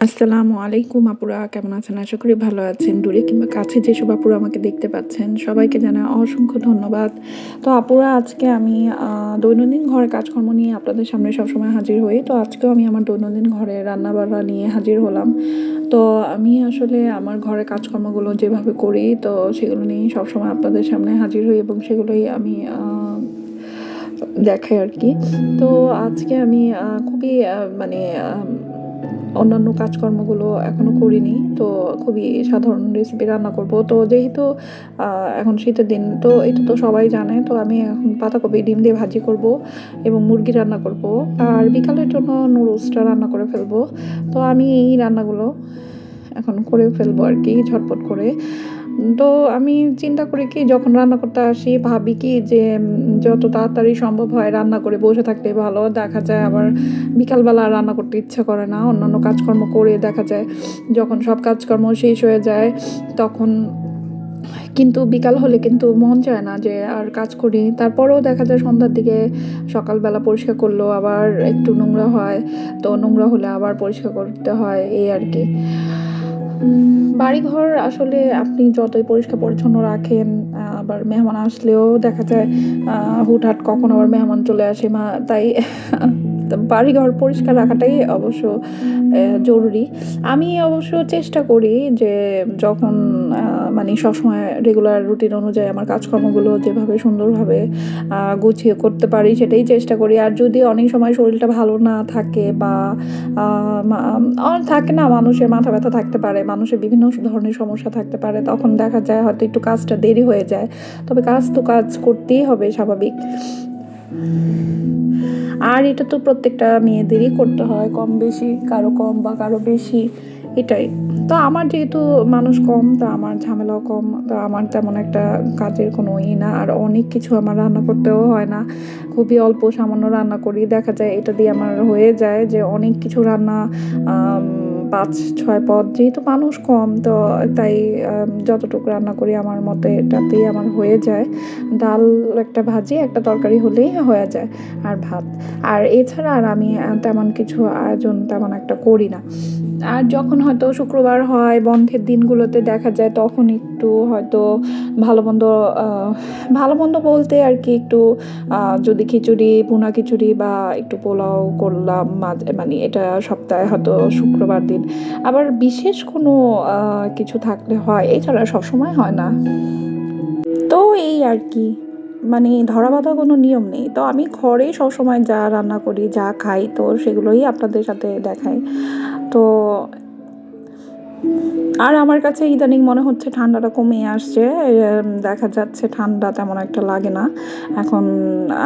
আসসালামু আলাইকুম আপুরা, কেমন আছেন? আশা করি ভালো আছেন। দূরে কিংবা কাছে যেসব আপুরা আমাকে দেখতে পাচ্ছেন সবাইকে জানাই অসংখ্য ধন্যবাদ। তো আপুরা, আজকে আমি দৈনন্দিন ঘরের কাজকর্ম নিয়ে আপনাদের সামনে সবসময় হাজির হই। তো আজকেও আমি আমার দৈনন্দিন ঘরে রান্নাবান্না নিয়ে হাজির হলাম। তো আমি আসলে আমার ঘরের কাজকর্মগুলো যেভাবে করি, তো সেগুলো নিয়েই সবসময় আপনাদের সামনে হাজির হই এবং সেগুলোই আমি দেখাই আর কি। তো আজকে আমি খুবই মানে অন্যান্য কাজকর্মগুলো এখনও করিনি। তো খুবই সাধারণ রেসিপি রান্না করব। তো যেহেতু এখন শীতের দিন, তো এটা তো সবাই জানে। তো আমি এখন পাতাকপি ডিম দিয়ে ভাজি করব এবং মুরগি রান্না করব। আর বিকালের জন্য নুডলসটা রান্না করে ফেলবো। তো আমি এই রান্নাগুলো এখন করে ফেলবো আর কি, ঝটপট করে। তো আমি চিন্তা করি কি, যখন রান্না করতে আসি ভাবি কি যে যত তাড়াতাড়ি সম্ভব হয় রান্না করে বসে থাকলে ভালো। দেখা যায় আবার বিকালবেলা আর রান্না করতে ইচ্ছা করে না। অন্যান্য কাজকর্ম করে দেখা যায় যখন সব কাজকর্ম শেষ হয়ে যায়, তখন কিন্তু বিকাল হলে কিন্তু মন চায় না যে আর কাজ করি। তারপরেও দেখা যায় সন্ধ্যার দিকে সকালবেলা পরিষ্কার করলেও আবার একটু নোংরা হয়। তো নোংরা হলে আবার পরিষ্কার করতে হয়, এই আর কি। বাড়িঘর আসলে আপনি যতই পরিষ্কার পরিচ্ছন্ন রাখেন, আবার মেহমান আসলেও দেখা যায় হুটহাট কখন আবার মেহমান চলে আসে, তাই তো বাড়িঘর পরিষ্কার রাখাটাই অবশ্য জরুরি। আমি অবশ্য চেষ্টা করি যে যখন মানে সবসময় রেগুলার রুটিন অনুযায়ী আমার কাজকর্মগুলো যেভাবে সুন্দরভাবে গুছিয়ে করতে পারি সেটাই চেষ্টা করি। আর যদি অনেক সময় শরীরটা ভালো না থাকে বা থাকে না, মানুষের মাথা ব্যথা থাকতে পারে, মানুষের বিভিন্ন ধরনের সমস্যা থাকতে পারে, তখন দেখা যায় হয়তো একটু কাজটা দেরি হয়ে যায়। তবে কাজ তো কাজ করতেই হবে, স্বাভাবিক। আর এটা তো প্রত্যেকটা মেয়েদেরই করতে হয়, কম বেশি, কারো কম বা কারো বেশি, এটাই। তো আমার যেহেতু মানুষ কম, তো আমার ঝামেলাও কম, তো আমার তেমন একটা কাজের কোনো না। আর অনেক কিছু আমার রান্না করতেও হয় না, খুবই অল্প সামান্য রান্না করি। দেখা যায় এটা দিয়ে আমার হয়ে যায় যে অনেক কিছু রান্না, 5-6 পদ, যেহেতু মানুষ কম, তো তাই যতটুকু রান্না করি আমার মতে এটাতেই আমার হয়ে যায়। ডাল, একটা ভাজি, একটা তরকারি হলেই হয়ে যায়, আর ভাত। আর এছাড়া আর আমি তেমন কিছু আয়োজন তেমন একটা করি না। আর যখন হয়তো শুক্রবার হয়, বন্ধের দিনগুলোতে দেখা যায় তখন একটু হয়তো ভালো মন্দ, ভালো মন্দ বলতে আর কি, একটু যদি খিচুড়ি, ভুনা খিচুড়ি বা একটু পোলাও করলাম মাঝে, মানে এটা সপ্তাহে হয়তো শুক্রবার দিন। আবার বিশেষ কোনো কিছু থাকলে হয়, এছাড়া সবসময় হয় না। তো এই আর কি, মানে ধরা বাঁধা কোনো নিয়ম নেই। তো আমি ঘরে সবসময় যা রান্না করি, যা খাই, তো সেগুলোই আপনাদের সাথে দেখাই। তো আর আমার কাছে ইদানিং মনে হচ্ছে ঠান্ডাটা কমে আসছে। দেখা যাচ্ছে ঠান্ডা তেমন একটা লাগে না এখন।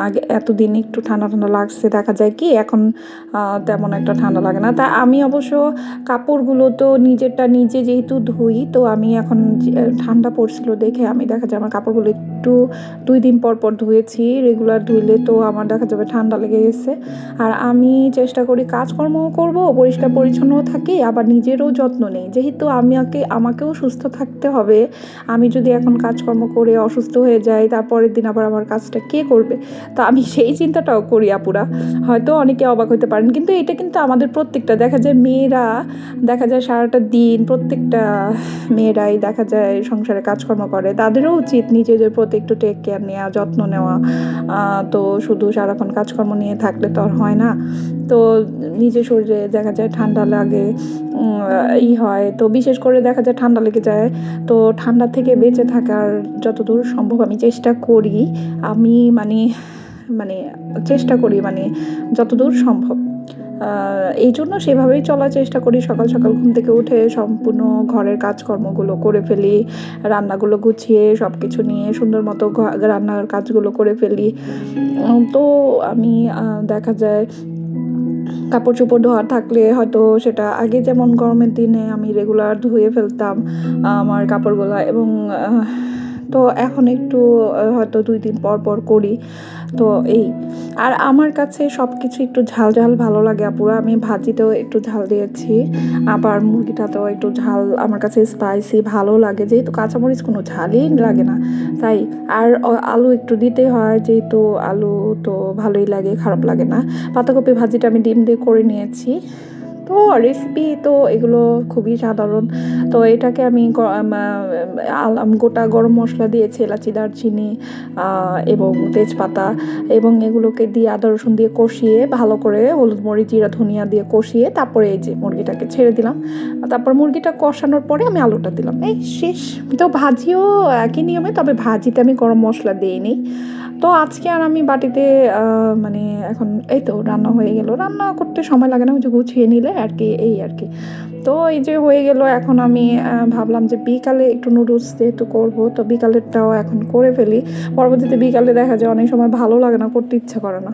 আগে এতদিন একটু ঠান্ডা ঠান্ডা লাগছে, দেখা যায় কি এখন তেমন একটা ঠান্ডা লাগে না। তা আমি অবশ্য কাপড়গুলো তো নিজেরটা নিজে যেহেতু ধুই, তো আমি এখন ঠান্ডা পড়ছিল দেখে আমি দেখা যায় আমার কাপড়গুলো একটু 2 দিন পর পর ধুয়েছি। রেগুলার ধুইলে তো আমার দেখা যাবে ঠান্ডা লেগে গেছে। আর আমি চেষ্টা করি কাজকর্মও করব, পরিষ্কার পরিচ্ছন্নও থাকি, আবার নিজেরও যত্ন নেই। যেহেতু আমাকেও সুস্থ থাকতে হবে। আমি যদি এখন কাজকর্ম করে অসুস্থ হয়ে যাই, তারপরের দিন আবার আমার কাজটা কে করবে? তো আমি সেই চিন্তাটাও করি আপুরা। হয়তো অনেকে অবাক হতে পারেন, কিন্তু এটা কিন্তু আমাদের প্রত্যেকটা, দেখা যায় মেয়েরা, দেখা যায় সারাটা দিন প্রত্যেকটা মেয়েরাই দেখা যায় সংসারে কাজকর্ম করে। তাদেরও উচিত নিজেদের প্রতি একটু টেক কেয়ার নেওয়া, যত্ন নেওয়া। তো শুধু সারাক্ষণ কাজকর্ম নিয়ে থাকলে তো আর হয় না। তো নিজের শরীরে দেখা যায় ঠান্ডা লাগে, হয়, তো বিশেষ করে দেখা যায় ঠান্ডা লেগে যায়। তো ঠান্ডা থেকে বেঁচে থাকার যতদূর সম্ভব আমি চেষ্টা করি। আমি মানে মানে চেষ্টা করি, মানে যতদূর সম্ভব। এই জন্য সেভাবেই চলার চেষ্টা করি। সকাল সকাল ঘুম থেকে উঠে সম্পূর্ণ ঘরের কাজকর্মগুলো করে ফেলি, রান্নাগুলো গুছিয়ে সব কিছু নিয়ে সুন্দর মতো রান্নার কাজগুলো করে ফেলি। তো আমি দেখা যায় কাপড় চোপড় ধোয়ার থাকলে হয়তো সেটা আগে যেমন গরমের দিনে আমি রেগুলার ধুয়ে ফেলতাম আমার কাপড়গুলো, এবং তো এখন একটু হয়তো 2 দিন পর পর করি। তো এই, আর আমার কাছে সব কিছু একটু ঝাল ঝাল ভালো লাগে আপুরা। আমি ভাজিতেও একটু ঝাল দিয়েছি, আবার মুরগিটাতেও একটু ঝাল আমার কাছে স্পাইসি ভালো লাগে, যেহেতু কাঁচামরিচ কোনো ঝালই লাগে না তাই। আর আলু একটু দিতে হয়, যেহেতু আলু তো ভালোই লাগে, খারাপ লাগে না। পাতাকপি ভাজিটা আমি ডিম দিয়ে করে নিয়েছি। তো রেসিপি তো এগুলো খুবই সাধারণ। তো এটাকে আমি গোটা গরম মশলা দিয়েছি, এলাচি, দারচিনি এবং তেজপাতা এবং এগুলোকে দিয়ে আদা রসুন দিয়ে কষিয়ে ভালো করে হলুদ মরিচ জিরা ধনিয়া দিয়ে কষিয়ে তারপরে এই যে মুরগিটাকে ছেড়ে দিলাম। তারপর মুরগিটা কষানোর পরে আমি আলুটা দিলাম, এই শেষ। তো ভাজিও একই নিয়মে, তবে ভাজিতে আমি গরম মশলা দিইনি। তো আজকে আর আমি বাটিতে মানে এখন এই তো রান্না হয়ে গেল, রান্না করতে সময় লাগে না, ওই যে গুছিয়ে নিলে আর কি, এই আর কি। তো এই যে হয়ে গেল, এখন আমি ভাবলাম যে বিকালে একটু নুডলস যেহেতু করবো, তো বিকালেরটাও এখন করে ফেলি। পরবর্তীতে বিকালে দেখা যায় অনেক সময় ভালো লাগে না, করতে ইচ্ছা করে না।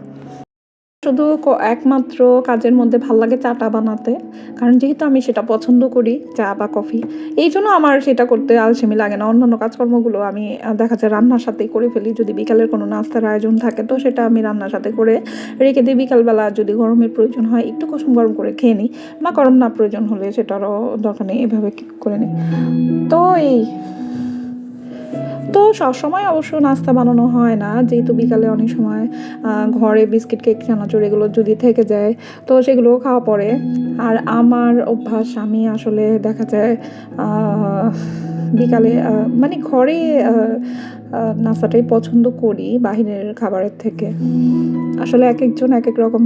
শুধু একমাত্র কাজের মধ্যে ভাল লাগে চাটা বানাতে, কারণ যেহেতু আমি সেটা পছন্দ করি, চা বা কফি, এই জন্য আমার সেটা করতে আলসেমি লাগে না। অন্যান্য কাজকর্মগুলো আমি দেখা যায় রান্নার সাথেই করে ফেলি। যদি বিকালের কোনো নাস্তার আয়োজন থাকে তো সেটা আমি রান্নার সাথে করে রেখে দিই। বিকালবেলা যদি গরমের প্রয়োজন হয় একটু কুসুম গরম করে খেয়ে নিই, বা গরম না প্রয়োজন হলে সেটারও দরকার নেই, এভাবে করে নিই। তো এই তো সবসময় অবশ্য নাস্তা বানানো হয় না, যেহেতু বিকালে অনেক সময় ঘরে বিস্কিট কেক চানাচুর এগুলো যদি থেকে যায় তো সেগুলোও খাওয়া পড়ে। আর আমার অভ্যাস, আমি আসলে দেখা যায় বিকালে মানে ঘরে নাস্তাটাই পছন্দ করি বাহিরের খাবারের থেকে। আসলে এক একজন এক এক রকম।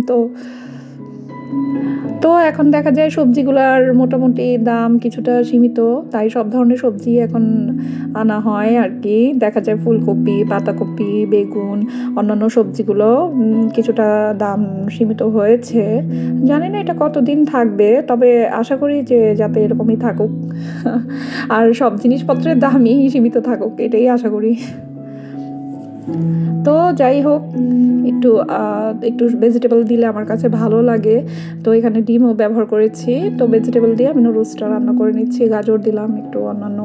তো এখন দেখা যায় সবজিগুলার মোটামুটি দাম কিছুটা সীমিত, তাই সব ধরনের সবজি এখন আনা হয় আর কি। দেখা যায় ফুলকপি, পাতাকপি, বেগুন, অন্যান্য সবজিগুলো কিছুটা দাম সীমিত হয়েছে। জানি না এটা কতদিন থাকবে, তবে আশা করি যে যাতে এরকমই থাকুক আর সব জিনিসপত্রের দামই সীমিত থাকুক, এটাই আশা করি। তো যাই হোক, একটু একটু ভেজিটেবল দিলে আমার কাছে ভালো লাগে। তো এখানে ডিমও ব্যবহার করেছি। তো ভেজিটেবল দিয়ে আমি নুডলসটা রান্না করে নিচ্ছি। গাজর দিলাম, একটু অন্যান্য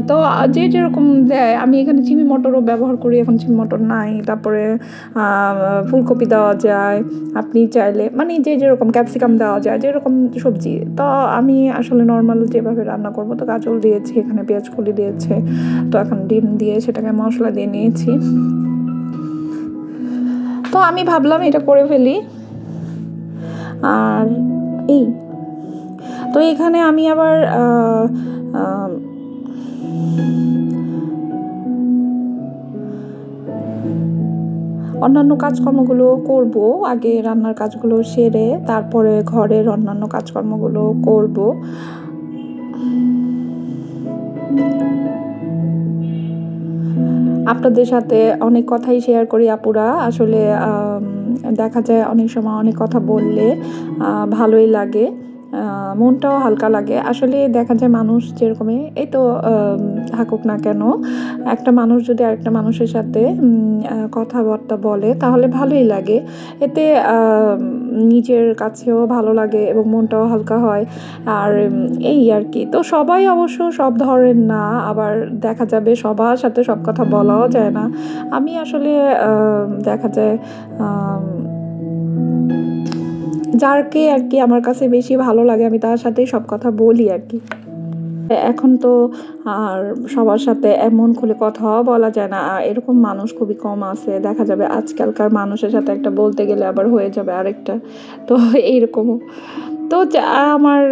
তো যে যেরকম দেয়। আমি এখানে চিনি মটরও ব্যবহার করি, এখন চিনি মটর নাই। তারপরে ফুলকপি দেওয়া যায় আপনি চাইলে, মানে যে যেরকম ক্যাপসিকাম দেওয়া যায়, যেরকম সবজি। তো আমি আসলে নর্মাল যেভাবে রান্না করবো, তো গাজর দিয়েছি, এখানে পেঁয়াজ কলি দিয়েছে। তো এখন ডিম দিয়ে সেটাকে মশলা দিয়ে নিয়েছি। তো আমি ভাবলাম এটা করে ফেলি। আর এই তো এখানে আমি আবার অন্যান্য কাজকর্মগুলো করব, আগে রান্নার কাজগুলো সেরে তারপরে ঘরের অন্যান্য কাজকর্মগুলো করব। আপনাদের সাথে অনেক কথাই শেয়ার করি আপুরা। আসলে দেখা যায় অনেক সময় অনেক কথা বললে ভালোই লাগে, মনটাও হালকা লাগে। আসলে দেখা যায় মানুষ যেরকমই এই তো থাকুক না কেন, একটা মানুষ যদি আরেকটা মানুষের সাথে কথাবার্তা বলে তাহলে ভালোই লাগে। এতে নিজের কাছেও ভালো লাগে এবং মনটাও হালকা হয়। আর এই আর কি। তো সবাই অবশ্য সব ধরনের না, আবার দেখা যাবে সবার সাথে সব কথা বলাও যায় না। আমি আসলে দেখা যায় যারকে আর কি আমার কাছে বেশি ভালো লাগে আমি তার সাথেই সব কথা বলি আর কি। এখন তো আর সবার সাথে এমন খুলে কথাও বলা যায় না, আর এরকম মানুষ খুবই কম আছে। দেখা যাবে আজকালকার মানুষের সাথে একটা বলতে গেলে আবার হয়ে যাবে আরেকটা। তো এইরকমও। তো আমার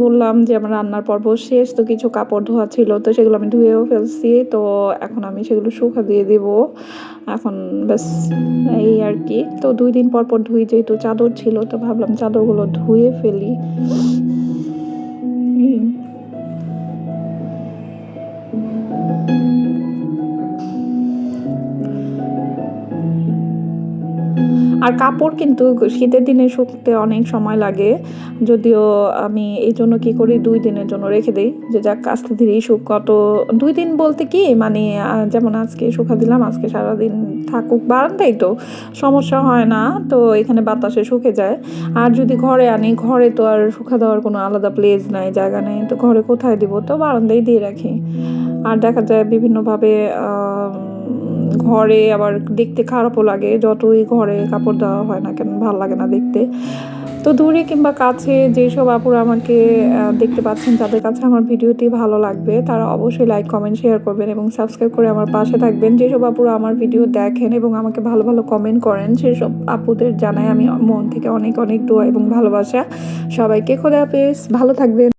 বললাম যে আমার রান্নার পর্ব শেষ, তো কিছু কাপড় ধোয়া ছিল, তো সেগুলো আমি ধুয়েও ফেলছি। তো এখন আমি সেগুলো শুকা দিয়ে দিব এখন, ব্যাস এই আর কি। তো 2 দিন পর পর ধুই, যেহেতু চাদর ছিল তো ভাবলাম চাদরগুলো ধুয়ে ফেলি। আর কাপড় কিন্তু শীতের দিনে শুকতে অনেক সময় লাগে। যদিও আমি এই জন্য কী করি, 2 দিনের জন্য রেখে দেই, যে যাক আস্তে ধীরেই কত 2 দিন বলতে কি মানে যেমন আজকে শুকা দিলাম, আজকে সারাদিন থাকুক, বারান্দায় তো সমস্যা হয় না। তো এখানে বাতাসে শুকে যায়। আর যদি ঘরে আনি, ঘরে তো আর শুকা দেওয়ার কোনো আলাদা প্লেস নাই, জায়গা নেই, তো ঘরে কোথায় দিব, তো বারান্দায় দিয়ে রাখি। আর দেখা যায় বিভিন্নভাবে ঘরে আবার দেখতে খারাপও লাগে, যতই ঘরে কাপড় দেওয়া হয় না কেন, ভালো লাগে না দেখতে। তো দূরে কিংবা কাছে যেসব আপুরা আমাকে দেখতে পাচ্ছেন, যাদের কাছে আমার ভিডিওটি ভালো লাগবে তারা অবশ্যই লাইক, কমেন্ট, শেয়ার করবেন এবং সাবস্ক্রাইব করে আমার পাশে থাকবেন। যেসব আপুরা আমার ভিডিও দেখেন এবং আমাকে ভালো, ভালো কমেন্ট করেন সেসব আপুদের জানাই আমি মন থেকে অনেক, অনেক দোয়া এবং ভালোবাসা। সবাইকে খোদা হাফেজ, ভালো থাকবেন।